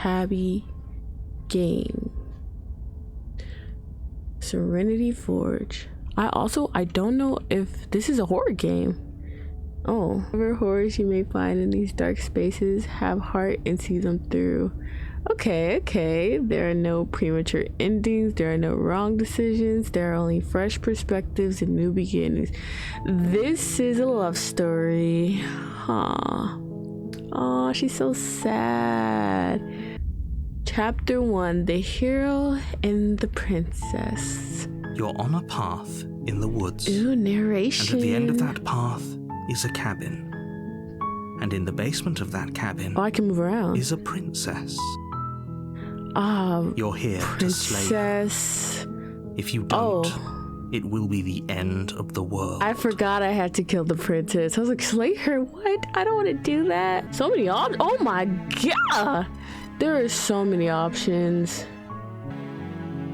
tabby game. Serenity Forge. I don't know if this is a horror game. Oh, whatever horrors you may find in these dark spaces, have heart and see them through. Okay. There are no premature endings. There are no wrong decisions. There are only fresh perspectives and new beginnings. This is a love story. Huh. Oh, she's so sad. Chapter 1, The Hero and the Princess. You're on a path in the woods. Ooh, narration. And at the end of that path is a cabin. And in the basement of that cabin I can move around. is a princess. You're here to slay her. Princess. If you don't, it will be the end of the world. I forgot I had to kill the princess. I was like, slay her? What? I don't want to do that. So many options. Oh my god. There are so many options.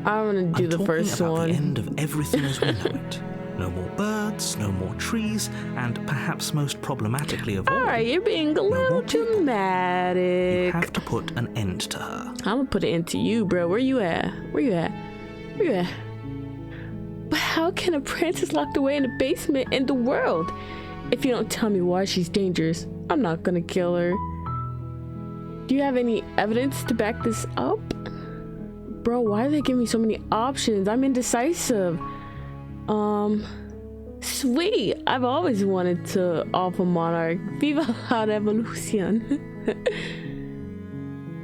I'm gonna do the first one. The end of everything as we know it. No more birds, no more trees, and perhaps most problematically of all, Alright, you're being a little dramatic. you have to put an end to her. I'm gonna put an end to you, bro. Where you at? But how can a princess locked away in the basement in the world? If you don't tell me why she's dangerous, I'm not gonna kill her. Do you have any evidence to back this up? Bro, why do they give me so many options? I'm indecisive. Sweet. I've always wanted to Alpha Monarch. Viva la revolution.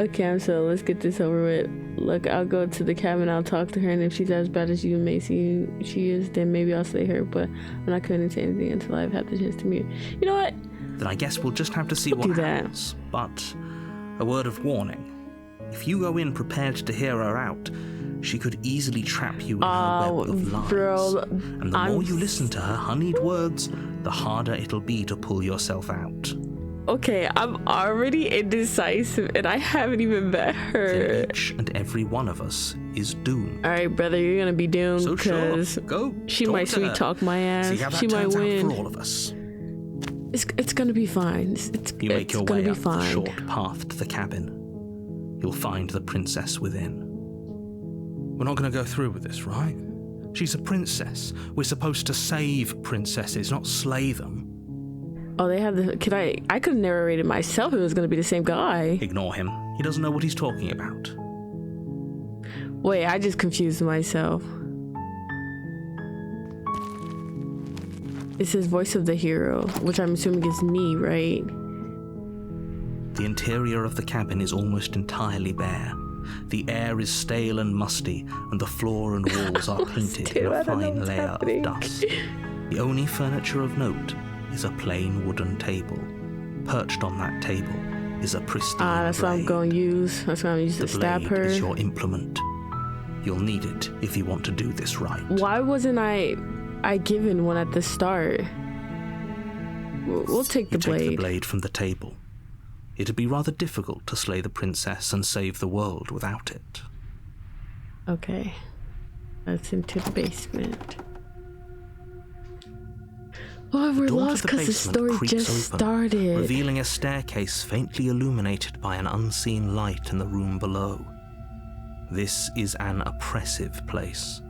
Okay, so let's get this over with. Look, I'll go to the cabin, I'll talk to her, and if she's as bad as you may see she is, then maybe I'll slay her, but I'm not committing to anything until I've had the chance to meet her. You know what? Then I guess we'll just have to see what happens. But a word of warning. If you go in prepared to hear her out, she could easily trap you in her web of lies. Bro, and the more you listen to her honeyed words, the harder it'll be to pull yourself out. Okay, I'm already indecisive and I haven't even met her. Then each and every one of us is doomed. Alright, brother, you're gonna be doomed because she might sweet talk my ass. See how that she might turns win. out for all of us. It's gonna be fine. You make your gonna way be up the fine. short path to the cabin. You'll find the princess within. We're not going to go through with this, right? She's a princess. We're supposed to save princesses, not slay them. Oh, they have the... I could have narrated myself if it was going to be the same guy. Ignore him. He doesn't know what he's talking about. Wait, I just confused myself. It says voice of the hero, which I'm assuming is me, right? The interior of the cabin is almost entirely bare. The air is stale and musty, and the floor and walls are painted in a fine layer of dust. The only furniture of note is a plain wooden table. Perched on that table is a pristine that's what I'm going to use. That's what I'm going to use to stab her. The blade is your implement. You'll need it if you want to do this right. Why wasn't I given one at the start? We'll take the blade. Take the blade from the table. It'd be rather difficult to slay the princess and save the world without it. Okay. Let's into the basement. Oh, we're lost because the story just started. Revealing a staircase faintly illuminated by an unseen light in the room below. This is an oppressive place.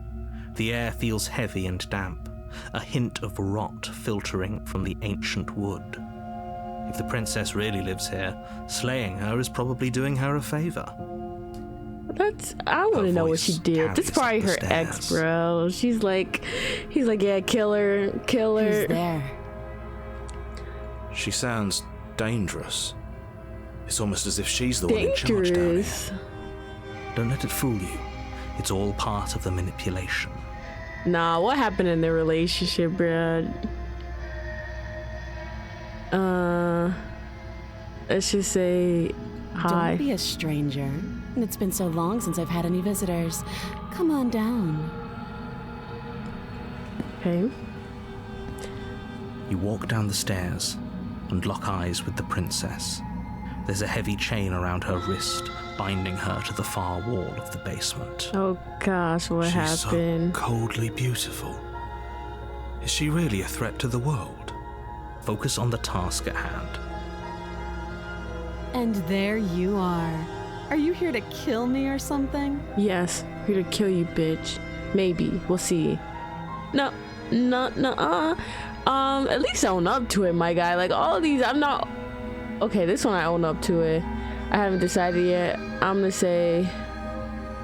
The air feels heavy and damp, a hint of rot filtering from the ancient wood. If the princess really lives here, slaying her is probably doing her a favor. I want to know what she did. This is probably her ex, bro. He's like, yeah, kill her. Who's there? She sounds dangerous. It's almost as if she's the one in charge down here. Don't let it fool you. It's all part of the manipulation. Nah, what happened in their relationship, bro? Let's just say hi. Don't be a stranger. It's been so long since I've had any visitors. Come on down. Okay. You walk down the stairs and lock eyes with the princess. There's a heavy chain around her wrist, binding her to the far wall of the basement. Oh gosh, what happened? So coldly beautiful. Is she really a threat to the world? Focus on the task at hand. And there you are. Are you here to kill me or something? Yes, here to kill you, bitch. Maybe. We'll see. No. At least own up to it, my guy. Like, all these, I'm not... Okay, this one I own up to it. I haven't decided yet. I'm gonna say...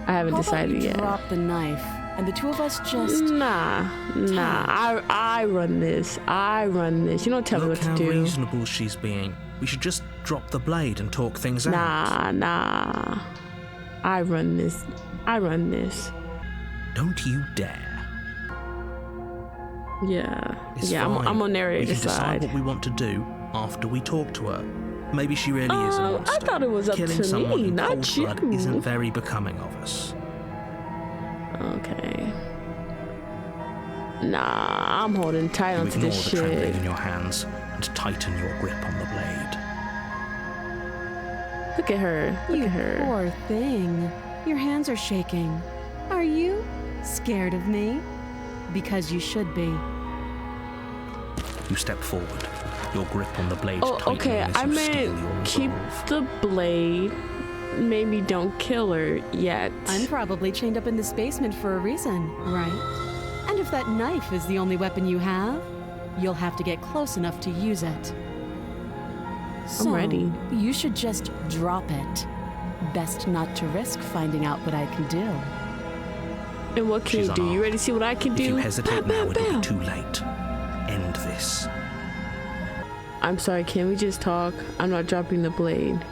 I haven't decided yet. Drop the knife, and the two of us just... Nah. I run this. You don't tell me what Look to how do. reasonable she's being. We should just drop the blade and talk things out. Nah. I run this. Don't you dare. Yeah. It's yeah, fine. I'm on narrator We can decide side. what we want to do after we talk to her. Maybe she really is a monster. I thought it was up Killing to someone me, in not cold you. blood isn't very becoming of us. Okay. Nah, I'm holding tight You onto ignore this the trembling shit. in your hands and tighten your grip on the blade. Look at her. Look at her. Poor thing. Your hands are shaking. Are you scared of me? Because you should be. You step forward, your grip on the blade Oh, tightening okay. as I you steel meant your keep resolve. the blade. Maybe don't kill her yet. I'm probably chained up in this basement for a reason, right? And if that knife is the only weapon you have, you'll have to get close enough to use it. So, ready. You should just drop it. Best not to risk finding out what I can do. And what can She's you do? You unarmed. ready to see what I can do? If you hesitate now, it'll Bam. be too late. End this. I'm sorry, can we just talk? I'm not dropping the blade.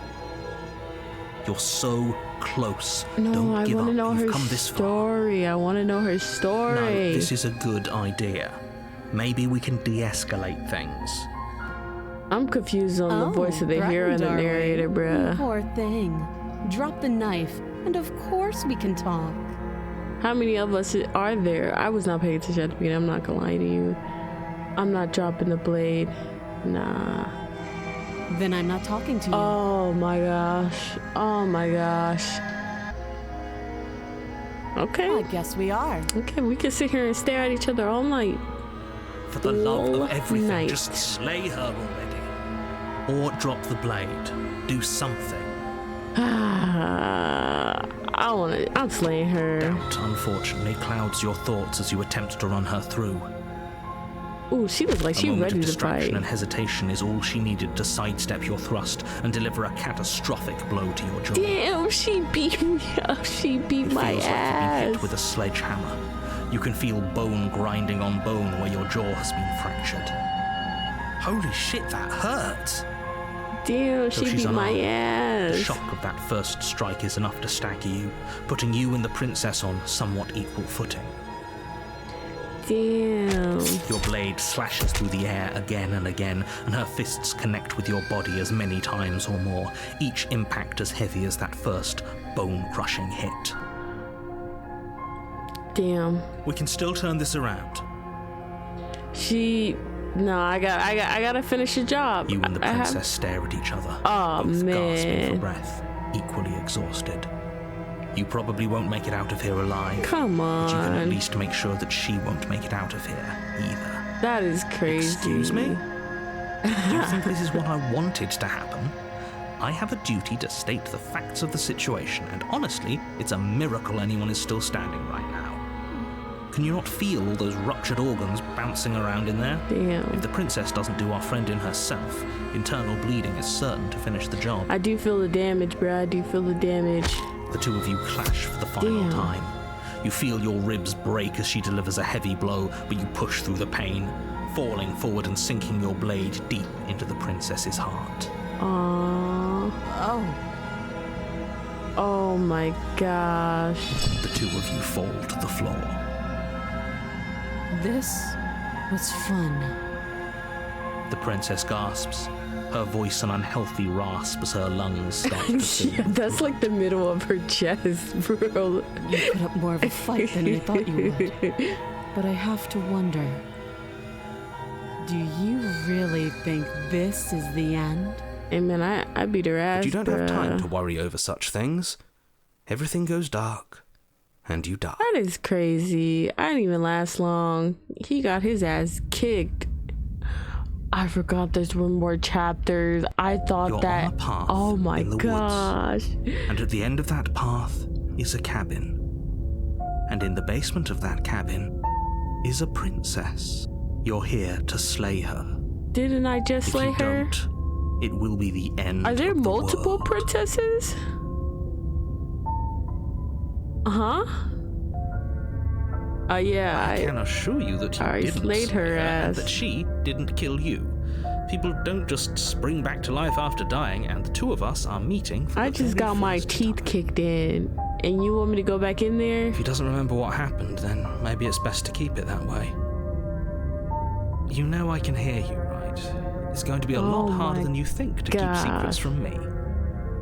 You're so close. No, Don't I give want to up. know You've her come this far. story. I want to know her story. No, this is a good idea. Maybe we can de-escalate things. I'm confused on the voice of the hero and the darling. narrator, You bruh. poor thing. Drop the knife, and of course we can talk. How many of us are there? I was not paying attention at the beginning. I'm not gonna lie to you. I'm not dropping the blade. Nah. Then I'm not talking to you. Oh my gosh. Oh my gosh. Okay. I guess we are. Okay, we can sit here and stare at each other all night. For the love All of everything, night. just slay her already. Or drop the blade. Do something. I'm slaying her. Doubt, unfortunately, clouds your thoughts as you attempt to run her through. Ooh, she looks like A she's moment ready of to distraction fight. and hesitation is all she needed to sidestep your thrust and deliver a catastrophic blow to your jaw. Damn, she beat me up. She beat It my feels like you've been hit ass. with a sledgehammer. You can feel bone grinding on bone where your jaw has been fractured. Holy shit, that hurts! Damn, Though she she's beat my unarmed, the ass. shock of that first strike is enough to stagger you, putting you and the princess on somewhat equal footing. Damn. Your blade slashes through the air again and again, and her fists connect with your body as many times or more, each impact as heavy as that first bone-crushing hit. Damn. We can still turn this around. No, I gotta finish the job. You and the I have- princess stare at each other, Aw, both gasping for man. breath, equally exhausted. You probably won't make it out of here alive, Come but you can at on. least make sure that she won't make it out of here either. That is crazy. Excuse me? Do you think this is what I wanted to happen? I have a duty to state the facts of the situation, and honestly, it's a miracle anyone is still standing right now. Can you not feel all those ruptured organs bouncing around in there? Damn. If the princess doesn't do our friend in herself, internal bleeding is certain to finish the job. I do feel the damage, bro. I do feel the damage. The two of you clash for the final Damn. time. You feel your ribs break as she delivers a heavy blow, but you push through the pain, falling forward and sinking your blade deep into the princess's heart. Aww. Oh, Oh my gosh. The two of you fall to the floor. this was fun. The princess gasps, her voice an unhealthy rasp as her lungs start to fill. Yeah, that's like the middle of her chest, bro. You put up more of a fight than I thought you would. But I have to wonder, do you really think this is the end? Hey man, I beat her ass. But you don't have time bruh. to worry over such things. Everything goes dark, and you die. That is crazy. I didn't even last long. He got his ass kicked. I forgot there's one more chapters. I thought You're that. on a path Oh my in the gosh. woods, and at the end of that path is a cabin. And in the basement of that cabin is a princess. You're here to slay her. Didn't I just If slay you her? don't, it will be the end. Are there of the multiple world. princesses? Yeah. I can assure you that you I didn't slayed slay her and ass. that she didn't kill you. People don't just spring back to life after dying, and the two of us are meeting for I the just very got my first teeth time. kicked in, and you want me to go back in there? If he doesn't remember what happened, then maybe it's best to keep it that way. You know I can hear you, right? It's going to be a lot Oh harder my than you think to keep secrets gosh. from me.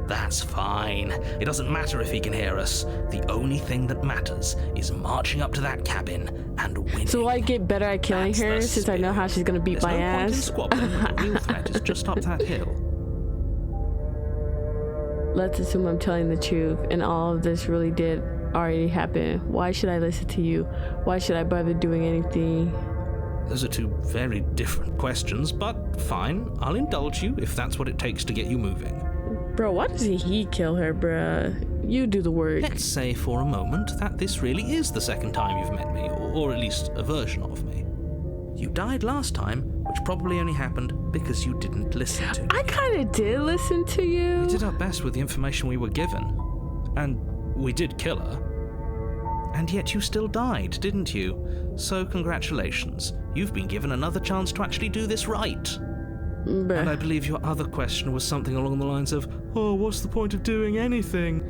That's fine. It doesn't matter if he can hear us. The only thing that matters is marching up to that cabin and winning. So I get better at killing That's the her since I know how she's gonna beat There's my no point in ass. squabbling when the real threat is just up that hill. Let's assume I'm telling the truth and all of this really did already happen. Why should I listen to you? Why should I bother doing anything? Those are two very different questions, but fine. I'll indulge you if that's what it takes to get you moving. Bro, why doesn't he kill her, bruh? You do the work. Let's say for a moment that this really is the second time you've met me, or at least a version of me. You died last time, which probably only happened because you didn't listen to me. I kind of did listen to you. We did our best with the information we were given, and we did kill her. And yet you still died, didn't you? So congratulations. You've been given another chance to actually do this right. And I Bruh. believe your other question was something along the lines of, oh, what's the point of doing anything?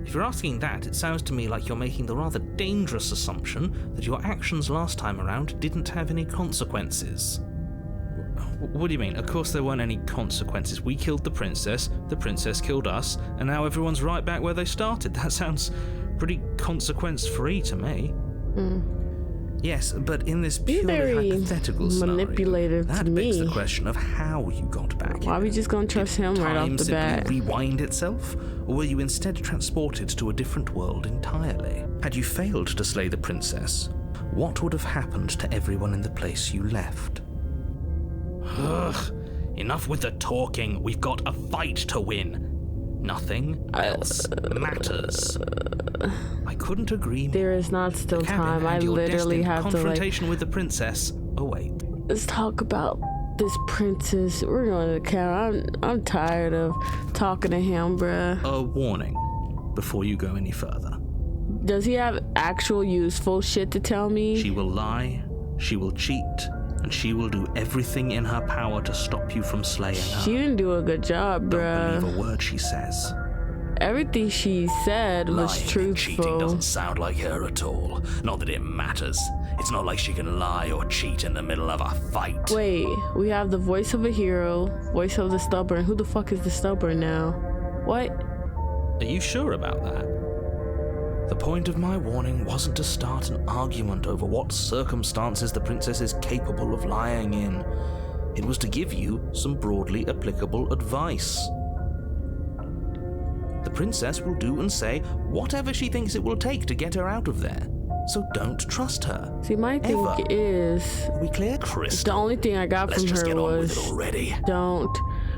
If you're asking that, it sounds to me like you're making the rather dangerous assumption that your actions last time around didn't have any consequences. What do you mean? Of course there weren't any consequences. We killed the princess killed us, and now everyone's right back where they started. That sounds pretty consequence-free to me. Yes, but in this You're purely very hypothetical scenario, manipulative that to begs me. the question of how you got back. Why are we here. just gonna trust Did him right off time the simply bat? rewind itself, or were you instead transported to a different world entirely? Had you failed to slay the princess, what would have happened to everyone in the place you left? Ugh, enough with the talking. We've got a fight to win. Nothing else matters. I couldn't agree more. There is not still The cabin time. I and your literally destined have to like. confrontation with the princess await. Let's talk about this princess. We're going to the cabin. I'm tired of talking to him, bruh. A warning before you go any further. Does he have actual useful shit to tell me? She will lie, she will cheat, and she will do everything in her power to stop you from slaying her. She didn't do a good job, Don't bruh. believe a word she says. Everything she said was Lying and cheating truthful. doesn't sound like her at all. Not that it matters. It's not like she can lie or cheat in the middle of a fight. Wait, we have the voice of a hero, voice of the stubborn. Who the fuck is the stubborn now? What? Are you sure about that? The point of my warning wasn't to start an argument over what circumstances the princess is capable of lying in. It was to give you some broadly applicable advice. The princess will do and say whatever she thinks it will take to get her out of there. So don't trust her. See, my thing Ever. is, Are we clear? Chris, the only thing I got let's from just her get on with it was already. don't.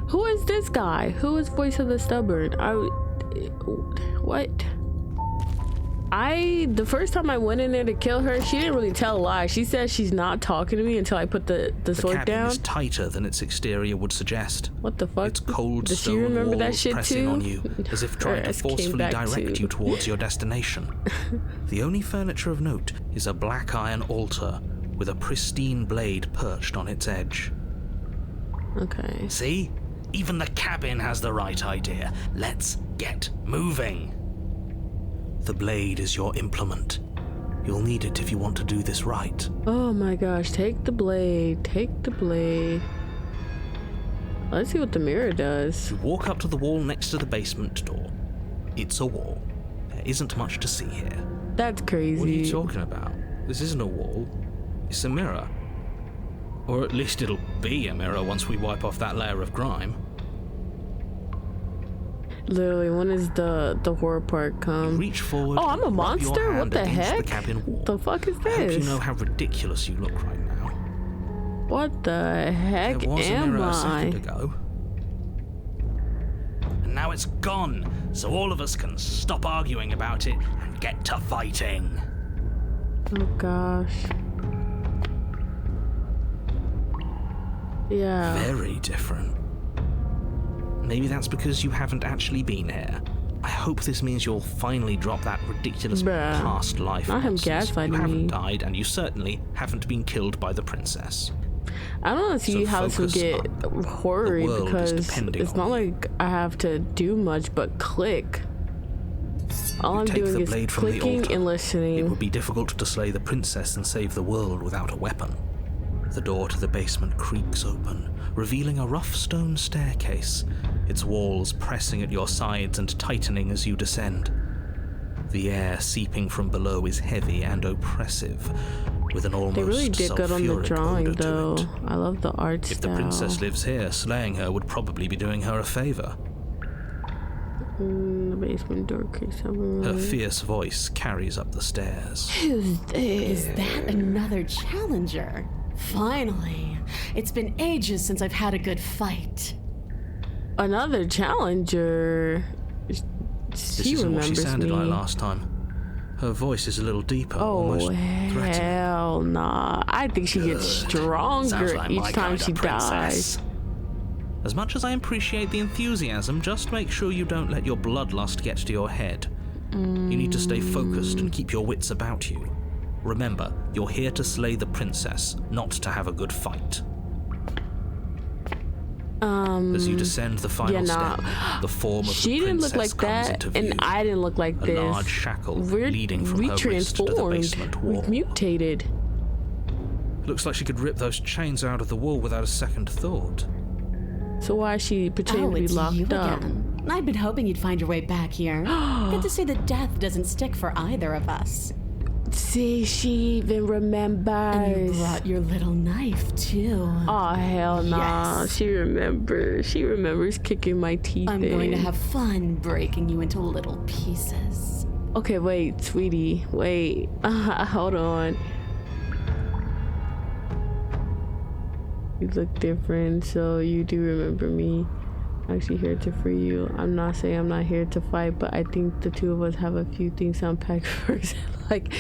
Who is this guy? Who is voice of the stubborn? What? The first time I went in there to kill her, she didn't really tell a lie. She said she's not talking to me until I put the The sword cabin down. is tighter than its exterior would suggest. What the fuck? Its cold Does she stone remember walls that shit pressing too? on you, as if trying to ass came forcefully back direct too. you towards your destination. The only furniture of note is a black iron altar with a pristine blade perched on its edge. Okay. See? Even the cabin has the right idea. Let's get moving. The blade is your implement. You'll need it if you want to do this right. Oh my gosh, take the blade. Take the blade. Let's see what the mirror does. You walk up to the wall next to the basement door. It's a wall. There isn't much to see here. That's crazy. What are you talking about? This isn't a wall. It's a mirror. Or at least it'll be a mirror once we wipe off that layer of grime. Literally, when is the horror part come? Reach forward. Oh, I'm a rub your monster? What hand the against heck? The cabin wall. The fuck is I hope this? you know how ridiculous you look right now. What the heck There was a am mirror a I? second ago. And now it's gone, so all of us can stop arguing about it and get to fighting. Oh gosh. Yeah. Very different. Maybe that's because you haven't actually been here. I hope this means you'll finally drop that ridiculous Bruh. past life Not him nonsense. gaslighting You haven't me. died, and you certainly haven't been killed by the princess. I don't want to see So how this will focus get horror The world is because depending it's on not you. like I have to do much but click. All You I'm take doing the is blade from the clicking altar. and It listening. would be difficult to slay the princess and save the world without a weapon. The door to the basement creaks open, revealing a rough stone staircase, its walls pressing at your sides and tightening as you descend. The air seeping from below is heavy and oppressive, with an almost They really did good on the sulphuric drawing odor to though. it. I love the art If style. the princess lives here, slaying her would probably be doing her a favor. The basement door creaks open. Her fierce voice carries up the stairs. Who's this? Is that another challenger? Finally. It's been ages since I've had a good fight. Another challenger. This She isn't what she remembers sounded me. like last time. Her voice is a little deeper, Oh almost threatening. hell nah! I think she gets Sounds stronger like each my time kind she of princess. dies. As much as I appreciate the enthusiasm, just make sure you don't let your bloodlust get to your head. You need to stay focused and keep your wits about you. Remember, you're here to slay the princess, not to have a good fight. As you descend the final yeah, nah. step, the form of She the didn't princess look like comes that, into view. and I didn't look like A this. large shackle We're leading from her wrist to the transformed. basement wall. We've mutated. Looks like she could rip those chains out of the wall without a second thought. So why is she pretending Oh, to be it's locked you up? again. I'd been hoping you'd find your way back here. Good to see that death doesn't stick for either of us. See, she even And you remembers. brought your little knife, too. Oh hell nah! Yes. She remembers. She remembers kicking my teeth I'm in. going to have fun breaking you into little pieces. Okay, wait, sweetie, wait. Hold on. You look different, so you do remember me. I'm actually here to free you. I'm not saying I'm not here to fight, but I think the two of us have a few things to unpack first. Like,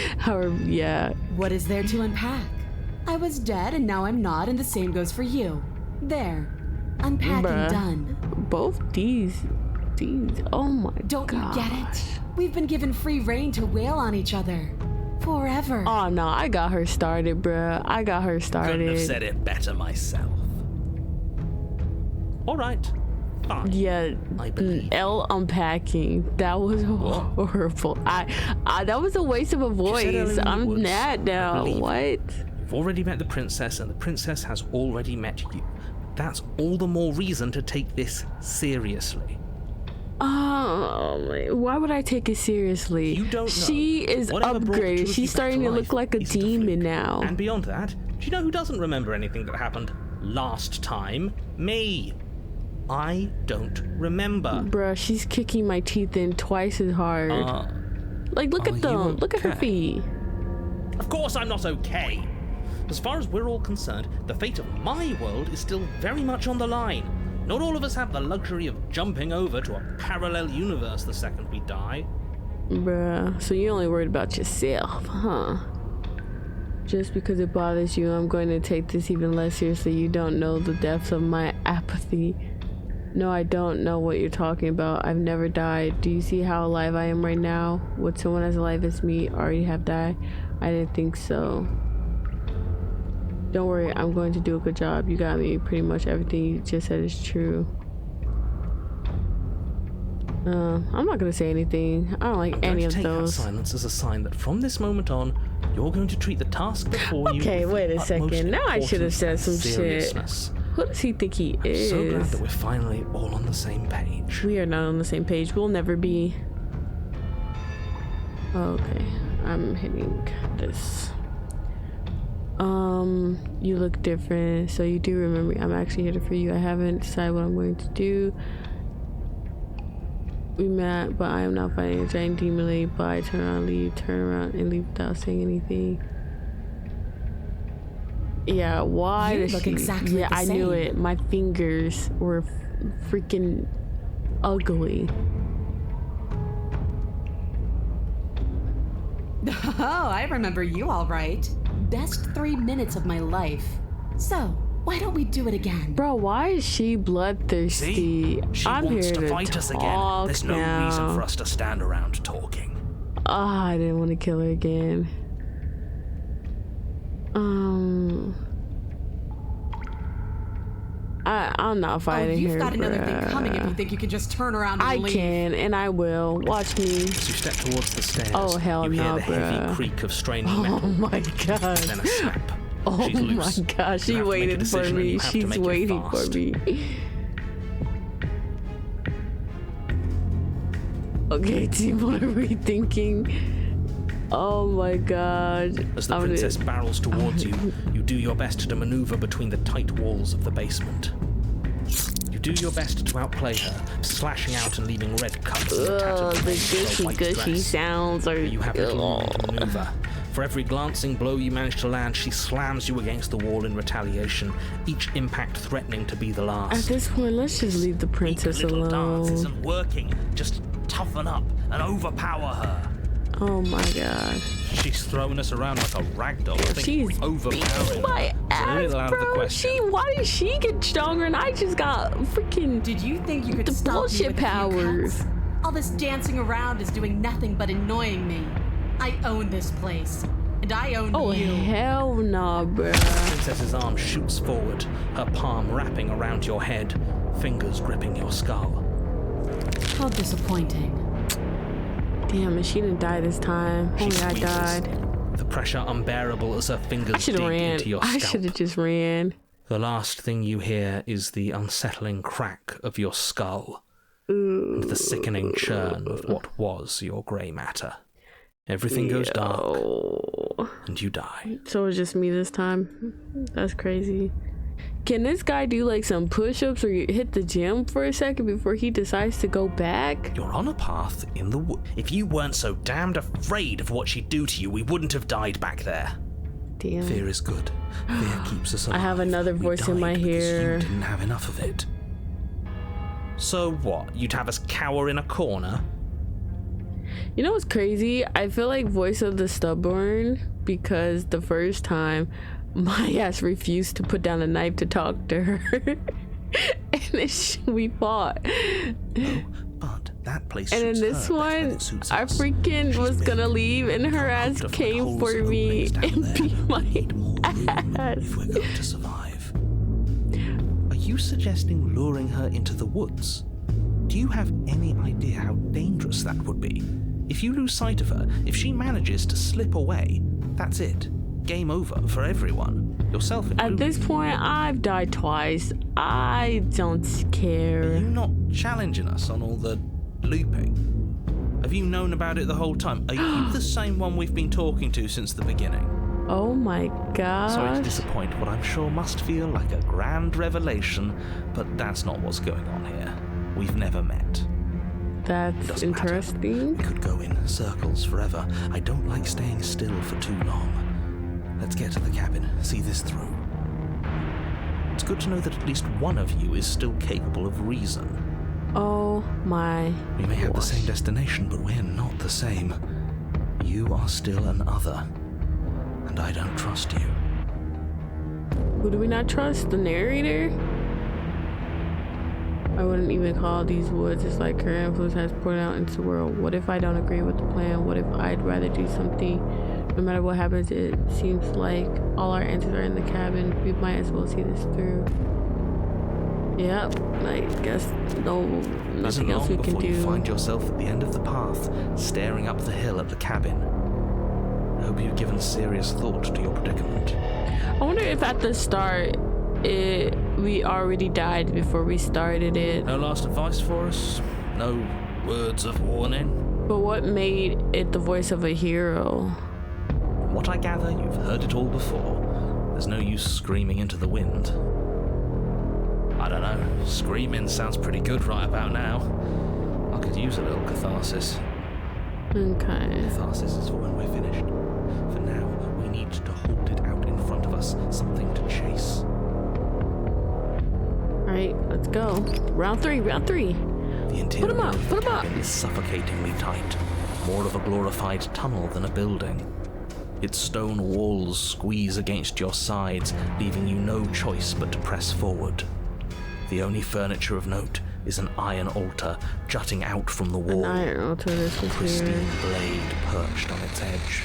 yeah. What is there to unpack? I was dead and now I'm not, and the same goes for you. There. Unpacking Bruh. done. Both these, oh my Don't gosh. you get it? We've been given free reign to wail on each other. Forever. Oh no, I got her started, bruh. I got her Couldn't have started. said it better myself. All right, fine. Yeah, I believe. L unpacking. That was horrible. I that was a waste of a said voice. earlier it I'm was. mad I now. believe you. What? You've already met the princess, and the princess has already met you. That's all the more reason to take this seriously. Why would I take it seriously? You don't know. She is Whatever brought the two upgraded. of you She's back starting to life look like a isn't demon fluke. now. And beyond that, do you know who doesn't remember anything that happened last time? Me. I don't remember. Bruh, she's kicking my teeth in twice as hard. Like, look are at you them. Look at her okay? feet. Of course I'm not okay. As far as we're all concerned, the fate of my world is still very much on the line. Not all of us have the luxury of jumping over to a parallel universe the second we die. Bruh, so you're only worried about yourself, huh? Just because it bothers you, I'm going to take this even less seriously. You don't know the depths of my apathy. No, I don't know what you're talking about. I've never died. Do you see how alive I am right now? Would someone as alive as me already have died? I didn't think so. Don't worry, I'm going to do a good job. You got me. Pretty much everything you just said is true. I'm not gonna say anything. I don't like I'm going any to of take those. that silence as a sign that from this moment on, you're going to treat the task before you. Okay, with wait the a second. utmost Now I should have importance said and some shit. seriousness. Who does he think he is? So glad that we're finally all on the same page. We are not on the same page. We'll never be. Okay, I'm hitting this. You look different, so you do remember me. I'm actually here to free you. I haven't decided what I'm going to do. We met, but I am not fighting a giant demon lady. Bye. Turn around and leave without saying anything. Yeah, why You does look she? exactly Yeah, the I knew same. it. My fingers were freaking ugly. Oh, I remember you all right. Best 3 minutes of my life. So, why don't we do it again? Bro, why is she bloodthirsty? See? She I'm wants here to to fight us again. talk There's no now. reason for us to stand around talking. I didn't want to kill her again. I'm not fighting You've her. got another thing bruh. coming if you think you can just turn around and I leave. can, and I will. Watch me. As you step towards the stairs, Oh, hell you hear no, the heavy bruh. creak of straining Oh metal, my god. then a snap. Oh She's loose. my gosh, You she have to make a waited for decision and me. you have to She's make it waiting for fast. me. Okay, team, what are we thinking? Oh my god. As the I'm gonna- princess barrels towards you, you do your best to maneuver between the tight walls of the basement. You do your best to outplay her, slashing out and leaving red cuts in the Ugh, tattered the remains of her gushy white gushy dress. sounds are. You have little room Ugh. to maneuver. For every glancing blow you manage to land, she slams you against the wall in retaliation, each impact threatening to be the At last. this point, let's just leave the Weak princess little dance alone. isn't working. Just toughen up and overpower her. Oh my god. She's throwing us around like a ragdoll. I think She's overpowering. beating my It's ass, really out of the bro. question. Why did she get stronger and I just got freaking. Did you think you could The stop me bullshit with a few powers. cuts? All this dancing around is doing nothing but annoying me. I own this place, and I own Oh you. hell nah, bruh. The princess's arm shoots forward, her palm wrapping around your head, fingers gripping your skull. How disappointing. Damn, and she didn't die this time. She Only I squeezes, died. the pressure unbearable as her I fingers should dig have ran. into your I scalp. should have just ran. The last thing you hear is the unsettling crack of your skull and the sickening churn of what was your grey matter. Everything goes dark Oh. and you die. So it's just me this time. That's crazy. Can this guy do like some push-ups or hit the gym for a second before he decides to go back? You're on a path in the wood. If you weren't so damned afraid of what she'd do to you, we wouldn't have died back there. Damn. Fear is good. Fear keeps us alive. I have another We voice in my died because ear. You didn't have enough of it. So what? You'd have us cower in a corner? You know what's crazy? I feel like Voice of the Stubborn because the first time my ass refused to put down a knife to talk to her. And then we fought. But that place And in suits this her better than one, it suits I us. freaking She's was been gonna leave and her ass out of the came holes for and me openings down and there. beat my We need more room ass. if we're going to survive. Are you suggesting luring her into the woods? Do you have any idea how dangerous that would be? If you lose sight of her, if she manages to slip away, that's it. Game over for everyone. Yourself included. At this point, I've died twice. I don't Are care. you not challenging us on all the looping? Have you known about it the whole time? Are you the same one we've been talking to since the beginning? Oh my Sorry to gosh. disappoint what I'm sure must feel like a grand revelation, but that's not what's going on here. We've never met. That's Doesn't matter. interesting. We could go in circles forever. I don't like staying still for too long. Let's get to the cabin, see this through. It's good to know that at least one of you is still capable of reason. Oh my. We may have the gosh. same destination, but we're not the same. You are still an other, and I don't trust you. Who do we not trust? The narrator? I wouldn't even call these woods. It's like her influence has poured out into the world. What if I don't agree with the plan? What if I'd rather do something? No matter what happens, it seems like all our answers are in the cabin. We might as well see this through. Yep, I guess no, Isn't nothing else long we can before you do. find yourself at the end of the path, staring up the hill at the cabin. I hope you've given serious thought to your predicament. I wonder if at the start we already died before we started it. No last advice for us? No words of warning? But what made it the voice of a hero? From what I gather, you've heard it all before. There's no use screaming into the wind. I don't know. Screaming sounds pretty good right about now. I could use a little catharsis. Okay. Catharsis is for when we're finished. For now, we need to hold it out in front of us, something to chase. Alright, let's go. Round three. The interior Put 'em up, of put the 'em up. cabin is suffocatingly tight, more of a glorified tunnel than a building. Its stone walls squeeze against your sides, leaving you no choice but to press forward. The only furniture of note is an iron altar jutting out from the wall, Iron altar, this a is pristine here. blade perched on its edge.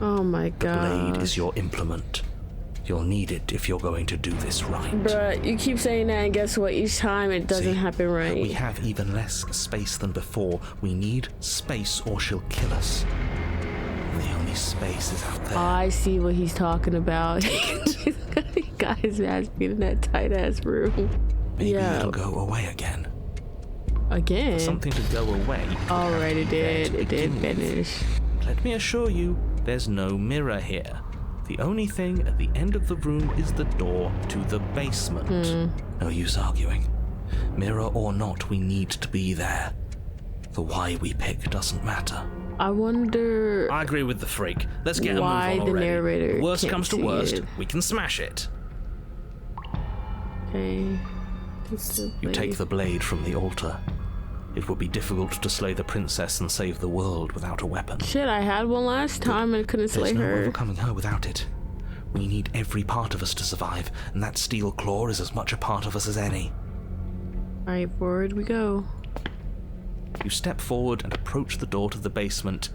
Oh my god. Blade is your implement. You'll need it if you're going to do this right. Bruh, you keep saying that, and guess what? Each time it doesn't See, happen right. We have even less space than before. We need space or she'll kill us. And the only space is out there. I see what he's talking about. He got his ass beat in that tight ass room. Maybe yeah. it'll go away again. Again? Something to go away. you could Alright, have it to be there did. to It did begin with. finish. Let me assure you, there's no mirror here. The only thing at the end of the room is the door to the basement. No use arguing. Mirror or not, we need to be there. The why we pick doesn't matter. I wonder I agree with the freak. Let's get why a move on the already. narrator Worst can't comes to see worst, it. we can smash it. Okay. You take the blade from the altar. It would be difficult to slay the princess and save the world without a weapon. Shit, I had one last time and couldn't slay There's no her. overcoming her without it. We need every part of us to survive, and that steel claw is as much a part of us as any. Alright, forward we go. You step forward and approach the door to the basement,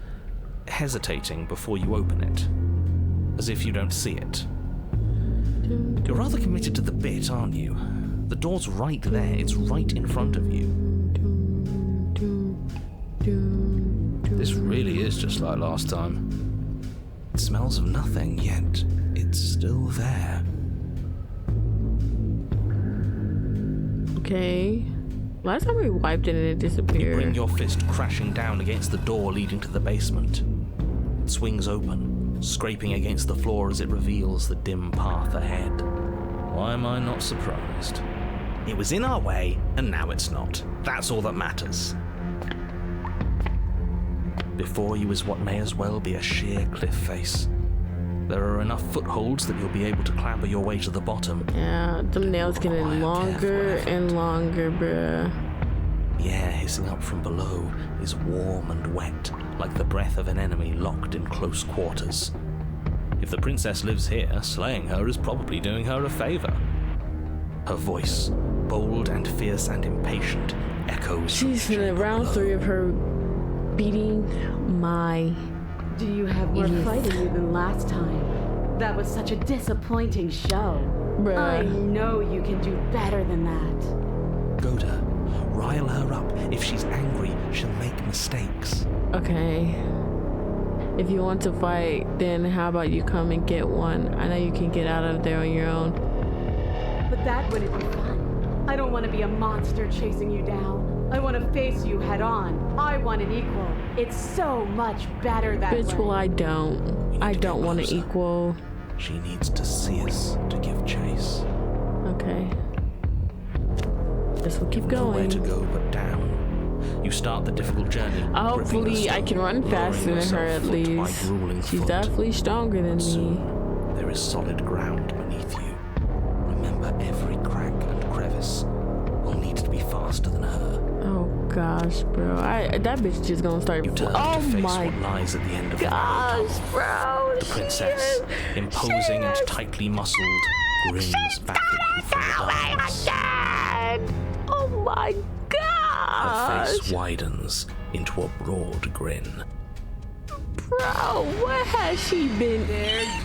hesitating before you open it, as if you don't see it. You're rather committed to the bit, aren't you? The door's right there, it's right in front of you. This really is just like last time. It smells of nothing, yet it's still there. Okay. Last time we wiped it and it You disappeared. bring your fist crashing down against the door leading to the basement. It swings open, scraping against the floor as it reveals the dim path ahead. Why am I not surprised? It was in our way, and now it's not. That's all that matters. Before you is what may as well be a sheer cliff face. There are enough footholds that you'll be able to clamber your way to the bottom. Yeah, them nails getting Require longer careful effort. and longer, bruh. The air hissing up from below is warm and wet, like the breath of an enemy locked in close quarters. If the princess lives here, slaying her is probably doing her a favor. Her voice, bold and fierce and impatient, echoes from She's the in chamber round below. 3 of her beating my. Do you have more Yes. fight in you than last time? That was such a disappointing show. Bruh. I know you can do better than that. Goda, rile her up. If she's angry, she'll make mistakes. Okay. If you want to fight, then how about you come and get one? I know you can get out of there on your own. But that wouldn't be fun. I don't want to be a monster chasing you down. I want to face you head on. I want an equal. It's so much better that Bitch, way. well, I don't. I to don't get want to closer. equal. She needs to see us to give chase. Okay. Guess we'll keep Nowhere going. to go but down. You start the difficult journey. Hopefully, gripping the I can stone, run faster lowering than her yourself at foot by least. grueling She's foot. definitely stronger than me. Soon, there is solid ground beneath you. Remember, every crack and crevice will need to be faster than her. Oh gosh, bro. That bitch just gonna start. You turn Oh to face my what lies at the end of the narrow gosh, tunnel. bro. The princess, imposing and tightly muscled, grins back at you from the darkness. Oh my Her gosh. face widens into a broad grin. Bro, what has she been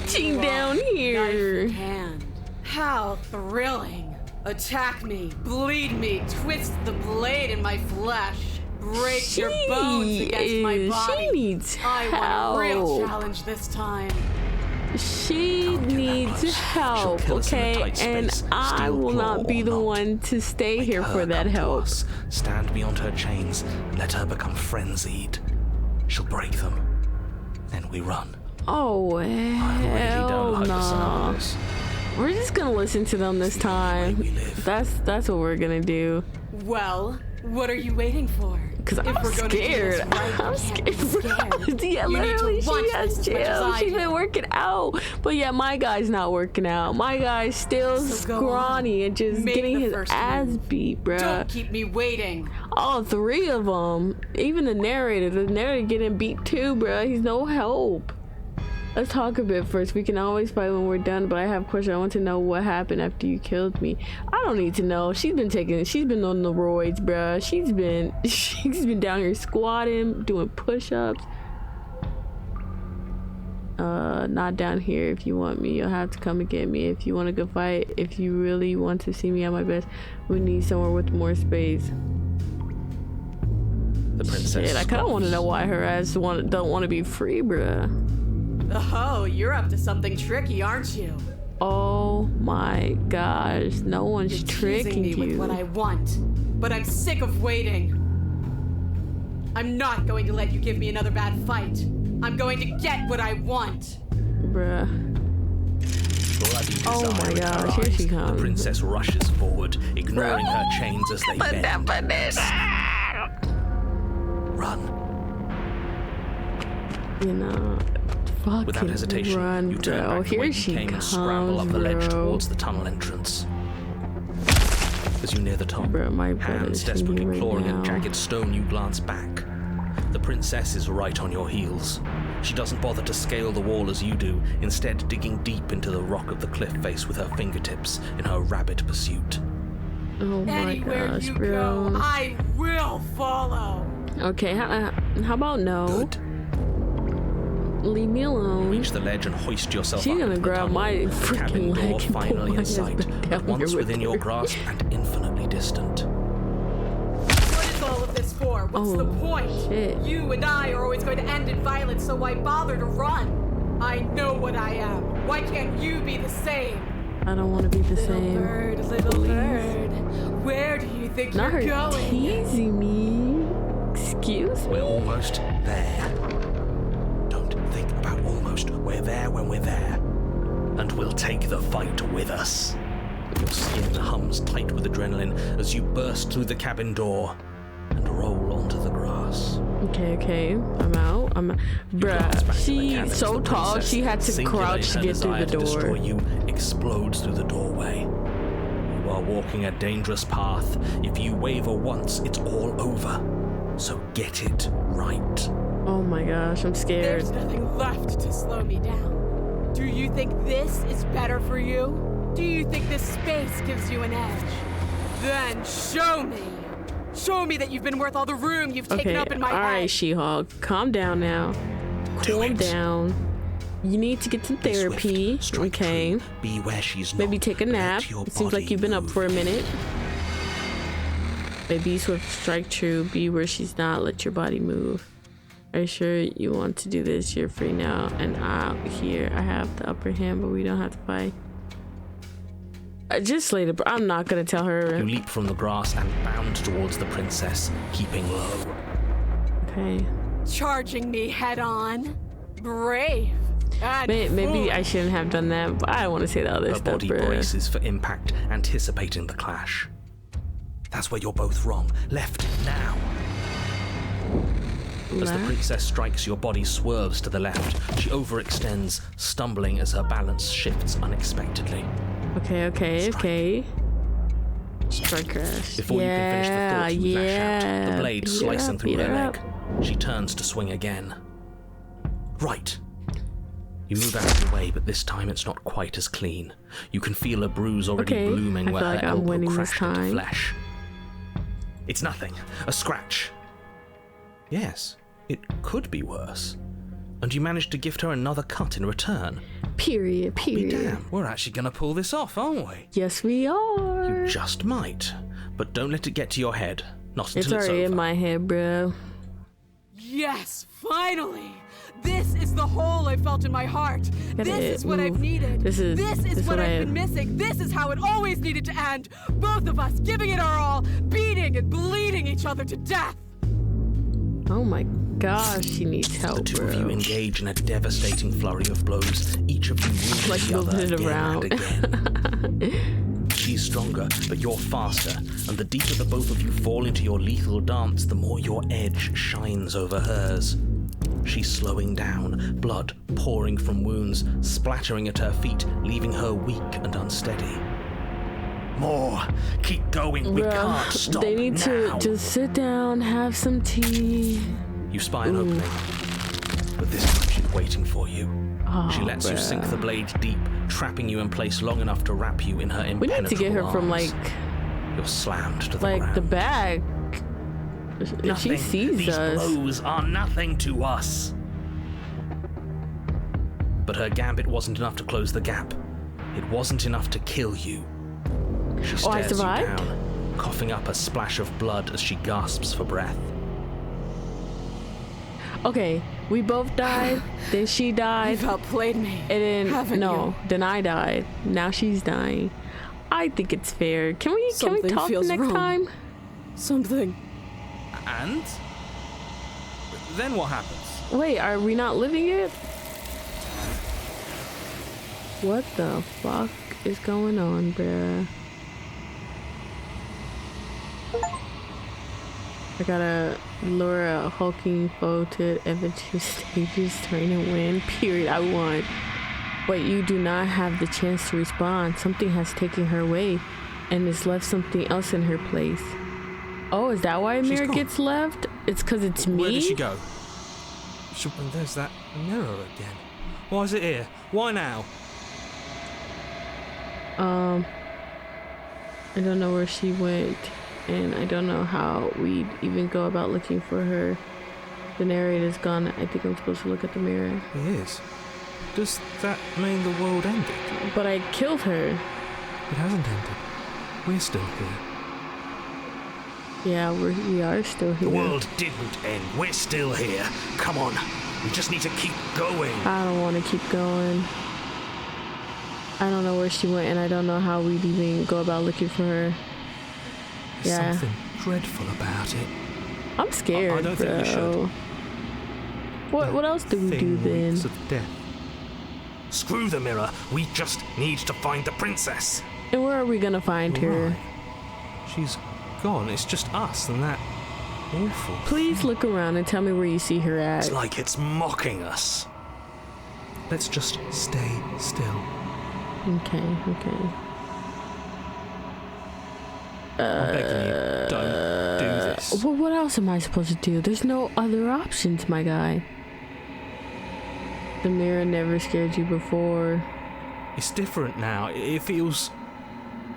teaching down here? Knife in hand. How thrilling. Attack me, bleed me, twist the blade in my flesh, break your bones against my body. She needs I want a real help. challenge this time. She Don't get that needs close. help, She'll kill us in a okay? tight And space, I steel will claw not be or the not. one to stay Make here her for that come to help. us. Stand beyond her chains and let her become frenzied. She'll break them. Then we run. Oh, I really hell don't like the sound no. of this. We're just gonna listen to them this time. we live. That's what we're gonna do. Well, what are you waiting for? because I'm we're gonna do this scared. right, I'm you scared. can't be scared. Yeah, You need to literally, she want has this as much as jail. I She's do. been working out. But yeah, my guy's not working out. My guy's still So go scrawny on. and just Make getting the his first ass move. beat, bruh. Don't keep me waiting. All three of them. Even the narrator. The narrator getting beat too, bruh. He's no help. Let's talk a bit first. We can always fight when we're done, but I have a question. I want to know what happened after you killed me. I don't need to know. She's been on the roids, bruh. She's been down here squatting, doing push-ups. Not down here. If you want me, you'll have to come and get me. If you want a good fight, if you really want to see me at my best, we need somewhere with more space. The princess. Shit, I kind of want to know why her ass don't want to be free, bruh. Oh, you're up to something tricky, aren't you? Oh my gosh, no one's You're tricking teasing me with you. what I want, but I'm sick of waiting. I'm not going to let you give me another bad fight. I'm going to get what I want. Bruh. Bloody Oh desire my in her gosh, here she eyes, comes. The princess rushes forward, ignoring her chains as they bend. Run. You know, fucking Without hesitation, run, you turn bro. back the way Here you she came and comes, scramble up the ledge bro. towards the tunnel entrance. As you near the top, Bro, my brother's hands in desperately here right clawing now. at jagged stone, you glance back. The princess is right on your heels. She doesn't bother to scale the wall as you do, instead digging deep into the rock of the cliff face with her fingertips in her rabid pursuit. Oh my Anywhere gosh, you bro. go, I will follow. Okay, how about no? Good. Leave me alone. Reach the ledge and hoist yourself She's up gonna into grab the my tunnel. The freaking cabin door leg and pull finally my in sight, husband down at once here with within her. your grasp and infinitely distant. What is all of this for? What's the Oh, point? shit. You and I are always going to end in violence, so why bother to run? I know what I am. Why can't you be the same? I don't want to be the Little same. bird, little Please. bird, where do you think Not you're her going? teasing me. Excuse me. We're almost there. Don't think about almost. We're there when we're there. And we'll take the fight with us. Your skin hums tight with adrenaline as you burst through the cabin door and roll onto the grass. Okay. I'm out. Glance back Bruh, in the cabin she's as so the tall, princess, she had to singular crouch in to her get through desire the to destroy door. you, explodes through the doorway. You are walking a dangerous path. If you waver once, it's all over. So get it right. Oh my gosh, I'm scared. There's nothing left to slow me down. Do you think this is better for you? Do you think this space gives you an edge? Then show me. Show me that you've been worth all the room you've taken Okay, up in my head. alright, She-Hulk. Calm down now. Do Calm it. down. You need to get some Be swift, therapy. strike Okay. true, be where she's Maybe not. take a nap. Let your It seems like body you've been up move. for a minute. Maybe swift, strike true, be where she's not, let your body move. Are you sure you want to do this? You're free now, and out here I have the upper hand, but we don't have to fight. Just later, I'm not gonna tell her. You leap from the grass and bound towards the princess, keeping low. Okay. Charging me head on. Brave. And Maybe I foolish. shouldn't have done that, but I don't want to say the other Her stuff, body bruh. braces for impact, anticipating the clash. That's where you're both wrong. Left, now. As the Left? princess strikes, your body swerves to the left. She overextends, stumbling as her balance shifts unexpectedly. Okay. Strike crash. Before you can finish the thought, you lash out, the blade Beat her slicing up, through beat her her leg. up. She turns to swing again. Right. You move out of the way, but this time it's not quite as clean. You can feel a bruise already Okay, blooming I where feel her like I'm elbow winning this crashed into time. flesh. It's nothing. A scratch. Yes, it could be worse. And you managed to gift her another cut in return. Period. Be damn, we're actually gonna pull this off, aren't we? Yes, we are. You just might. But don't let it get to your head. Not It's until it's already over. in my head, bro. Yes, finally! This is the hole I felt in my heart. Gotta This is what move. I've needed. This is what what I've been missing. This is how it always needed to end. Both of us giving it our all, beating and bleeding each other to death. Oh my gosh, she needs help, The two of you bro. engage in a devastating flurry of blows, each of you wounding Like the other moving it again around. and again. She's stronger, but you're faster, and the deeper the both of you fall into your lethal dance, the more your edge shines over hers. She's slowing down, blood pouring from wounds, splattering at her feet, leaving her weak and unsteady. More! Keep going, we can't stop they need now. to just sit down, have some tea. You spy an opening, but this time she's waiting for you. She lets you sink the blade deep, trapping you in place long enough to wrap you in her We impenetrable need to get her from arms. You're slammed to the ground. the back. If she sees These us. blows are nothing to us. But her gambit wasn't enough to close the gap. It wasn't enough to kill you. She I stares you survived? down, coughing up a splash of blood as she gasps for breath. Okay, we both died, then she died, You've outplayed me. and haven't then you? then I died. Now she's dying. I think it's fair. Can we Something talk feels next wrong. time? Something. And? Then what happens? Wait, are we not living it? What the fuck is going on, bruh? I gotta lure a hulking foe to adventurous stages, turn and win. Period. I won. But you do not have the chance to respond. Something has taken her away and has left something else in her place. Oh, is that why Amira gone. gets left? It's because it's me? Where did she go? There's that mirror again. Why is it here? Why now? I don't know where she went, and I don't know how we'd even go about looking for her. The narrator's gone. I think I'm supposed to look at the mirror. It is. Does that mean the world ended? But I killed her. It hasn't ended. We're still here. Yeah, we are still here. The world didn't end. We're still here. Come on. We just need to keep going. I don't want to keep going. I don't know where she went, and I don't know how we'd even go about looking for her. There's Yeah. something dreadful about it. I'm scared, I don't think we bro. should. What else do we do Thing then? reeks of death. Screw the mirror. We just need to find the princess. And where are we gonna find her? Right. She's gone. It's just us and that awful. Please look around and tell me where you see her at. It's like it's mocking us. Let's just stay still. Okay. I'm begging you, don't do this. Well, what else am I supposed to do? There's no other options, my guy. The mirror never scared you before. It's different now. It feels,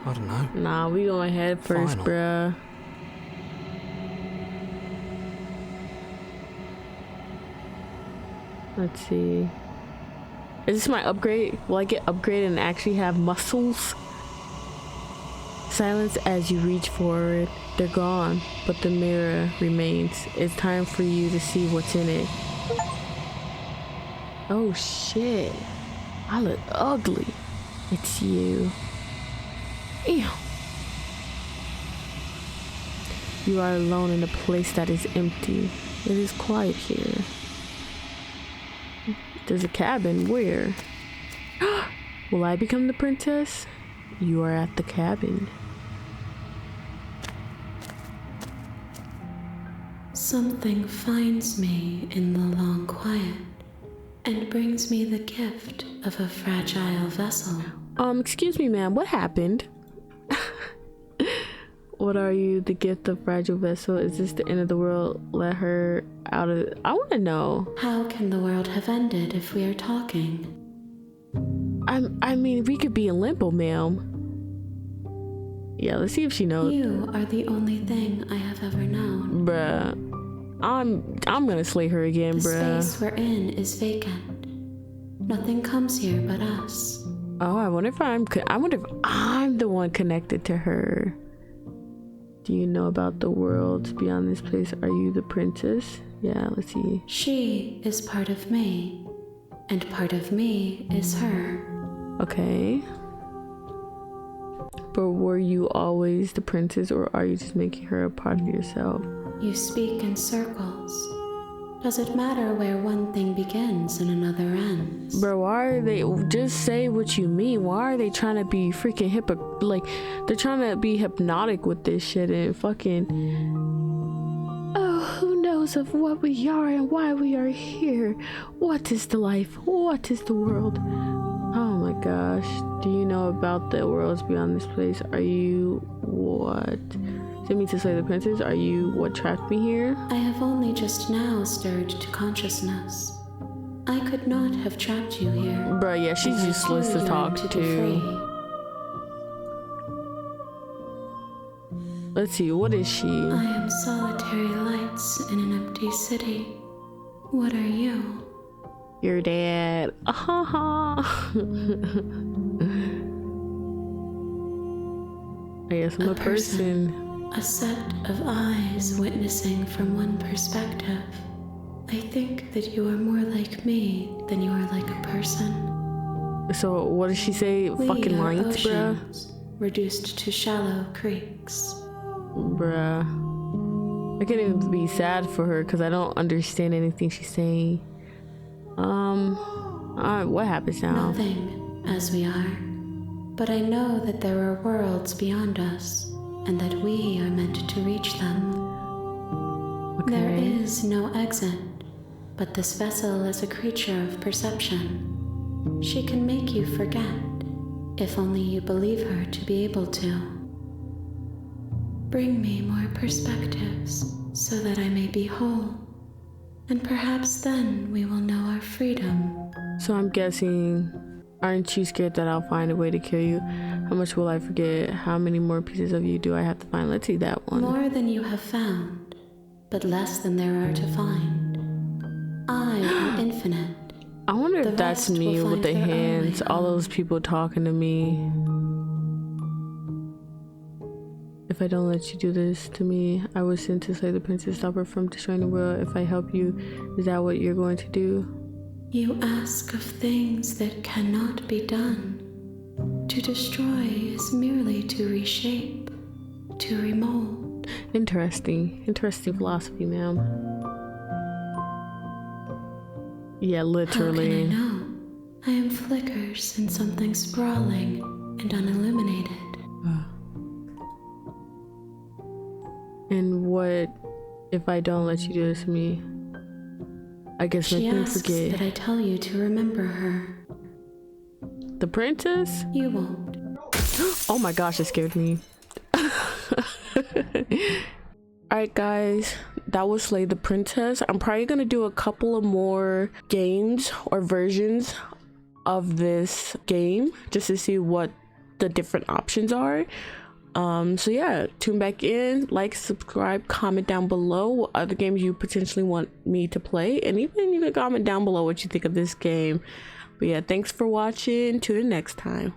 I don't know. Nah, we going head first, Final. bruh. Let's see. Is this my upgrade? Will I get upgraded and actually have muscles? Silence as you reach forward. They're gone, but the mirror remains. It's time for you to see what's in it. Oh shit. I look ugly. It's you. Ew. You are alone in a place that is empty. It is quiet here. There's a cabin. Where? Will I become the princess? You are at the cabin. Something finds me in the long quiet and brings me the gift of a fragile vessel. Excuse me, ma'am. What happened? What are you? The gift of fragile vessel? Is this the end of the world? Let her out of... I want to know. How can the world have ended if we are talking? I mean, we could be in limbo, ma'am. Yeah, let's see if she knows. You are the only thing I have ever known. Bruh. I'm gonna slay her again, The bruh. space we're in is vacant. Nothing comes here but us. Oh, I wonder if I'm the one connected to her. Do you know about the worlds beyond this place? Are you the princess? Yeah, let's see. She is part of me, and part of me is her. Okay. But were you always the princess, or are you just making her a part of yourself? You speak in circles, Does it matter where one thing begins and another ends? Bro, why are they just say what you mean? Why are they trying to be freaking like they're trying to be hypnotic with this shit and fucking who knows of what we are and why we are here? What is the life? What is the world? Oh my gosh. Do you know about the worlds beyond this place? Are you what? Send me to slay the princess? Are you what trapped me here? I have only just now stirred to consciousness. I could not have trapped you here. Bro, yeah, she's useless to talk to. Let's see, what is she? I am solitary lights in an empty city. What are you? Your dad. I guess I'm a person. A set of eyes witnessing from one perspective. I think that you are more like me than you are like a person. So what does she say? We Fucking are lights, bruh? oceans, reduced to shallow creeks. Bruh. I can't even be sad for her because I don't understand anything she's saying. What happens now? Nothing, as we are. But I know that there are worlds beyond us, and that we are meant to reach them. Okay. There is no exit, but this vessel is a creature of perception. She can make you forget, if only you believe her to be able to. Bring me more perspectives, so that I may be whole, and perhaps then we will know our freedom. So I'm guessing, aren't you scared that I'll find a way to kill you? How much will I forget? How many more pieces of you do I have to find? Let's see that one. More than you have found, but less than there are to find. I am infinite. I wonder if The that's rest me will with find the their own hands. way All home. those people talking to me. If I don't let you do this to me, I was sent to slay the princess, stop her from destroying the world. If I help you, is that what you're going to do? You ask of things that cannot be done. To destroy is merely to reshape, to remold. Interesting philosophy, ma'am. Yeah, literally. How can I know? I am flickers in something sprawling and unilluminated. And what if I don't let you do this to me? I guess She make me asks forget. that I tell you to remember her. The princess? You won't. Oh my gosh, it scared me. Alright guys, that was Slay the Princess. I'm probably gonna do a couple of more games or versions of this game just to see what the different options are. So yeah, tune back in, like, subscribe, comment down below what other games you potentially want me to play, and even you can comment down below what you think of this game. But yeah, thanks for watching. Tune in next time.